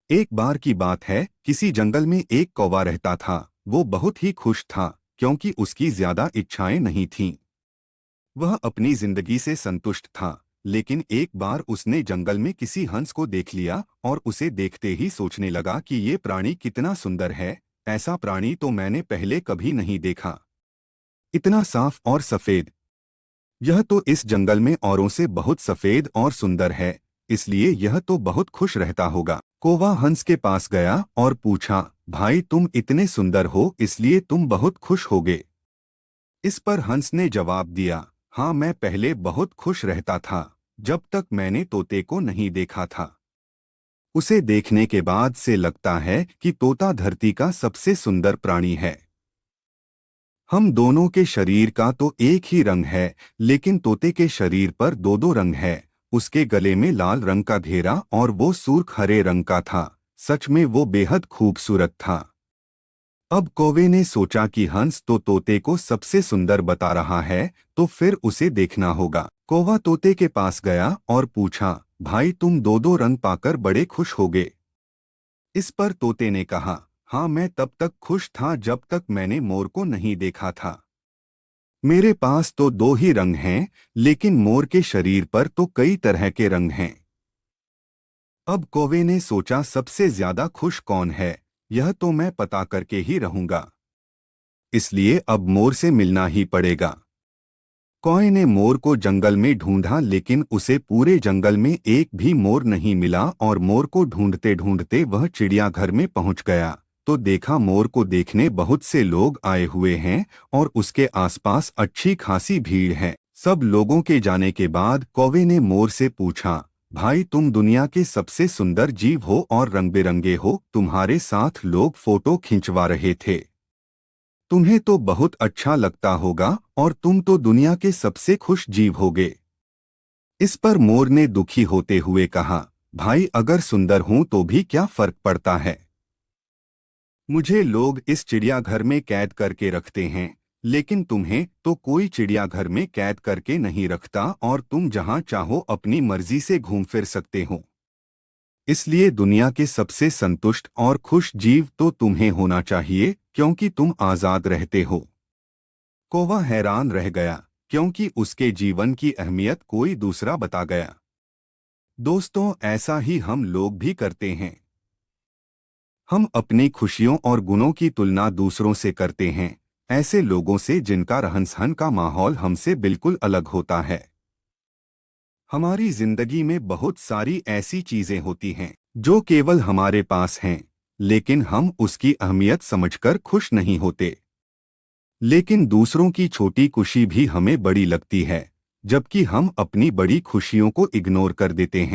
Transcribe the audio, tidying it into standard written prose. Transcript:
एक बार की बात है, किसी जंगल में एक कौवा रहता था। वो बहुत ही खुश था क्योंकि उसकी ज्यादा इच्छाएं नहीं थीं। वह अपनी जिंदगी से संतुष्ट था। लेकिन एक बार उसने जंगल में किसी हंस को देख लिया और उसे देखते ही सोचने लगा कि ये प्राणी कितना सुंदर है। ऐसा प्राणी तो मैंने पहले कभी नहीं देखा। इतना साफ और सफेद। यह तो इस जंगल में औरों से बहुत सफेद और सुंदर है, इसलिए यह तो बहुत खुश रहता होगा। कौवा हंस के पास गया और पूछा, भाई तुम इतने सुंदर हो इसलिए तुम बहुत खुश होगे। इस पर हंस ने जवाब दिया, हाँ मैं पहले बहुत खुश रहता था, जब तक मैंने तोते को नहीं देखा था। उसे देखने के बाद से लगता है कि तोता धरती का सबसे सुंदर प्राणी है। हम दोनों के शरीर का तो एक ही रंग है, लेकिन तोते के शरीर पर दो दो रंग है। उसके गले में लाल रंग का घेरा और वो सुर्ख हरे रंग का था। सच में वो बेहद खूबसूरत था। अब कौवे ने सोचा कि हंस तो तोते को सबसे सुंदर बता रहा है, तो फिर उसे देखना होगा। कौवा तोते के पास गया और पूछा, भाई तुम दो दो रंग पाकर बड़े खुश होगे। इस पर तोते ने कहा, हाँ मैं तब तक खुश था जब तक मैंने मोर को नहीं देखा था। मेरे पास तो दो ही रंग हैं, लेकिन मोर के शरीर पर तो कई तरह के रंग हैं। अब कौवे ने सोचा सबसे ज्यादा खुश कौन है, यह तो मैं पता करके ही रहूंगा। इसलिए अब मोर से मिलना ही पड़ेगा। कौवे ने मोर को जंगल में ढूंढा, लेकिन उसे पूरे जंगल में एक भी मोर नहीं मिला और मोर को ढूंढते ढूंढते वह चिड़ियाघर में पहुंच गया। तो देखा मोर को देखने बहुत से लोग आए हुए हैं और उसके आसपास अच्छी खासी भीड़ है। सब लोगों के जाने के बाद कौवे ने मोर से पूछा, भाई तुम दुनिया के सबसे सुंदर जीव हो और रंग बिरंगे हो, तुम्हारे साथ लोग फोटो खिंचवा रहे थे। तुम्हें तो बहुत अच्छा लगता होगा और तुम तो दुनिया के सबसे खुश जीव होगे। इस पर मोर ने दुखी होते हुए कहा, भाई अगर सुंदर हूं तो भी क्या फर्क पड़ता है। मुझे लोग इस चिड़ियाघर में कैद करके रखते हैं, लेकिन तुम्हें तो कोई चिड़ियाघर में कैद करके नहीं रखता और तुम जहां चाहो अपनी मर्जी से घूम फिर सकते हो। इसलिए दुनिया के सबसे संतुष्ट और खुश जीव तो तुम्हें होना चाहिए, क्योंकि तुम आजाद रहते हो। कौवा हैरान रह गया, क्योंकि उसके जीवन की अहमियत कोई दूसरा बता गया। दोस्तों, ऐसा ही हम लोग भी करते हैं। हम अपनी खुशियों और गुणों की तुलना दूसरों से करते हैं, ऐसे लोगों से जिनका रहन सहन का माहौल हमसे बिल्कुल अलग होता है। हमारी जिंदगी में बहुत सारी ऐसी चीजें होती हैं जो केवल हमारे पास हैं, लेकिन हम उसकी अहमियत समझकर खुश नहीं होते। लेकिन दूसरों की छोटी खुशी भी हमें बड़ी लगती है, जबकि हम अपनी बड़ी खुशियों को इग्नोर कर देते हैं।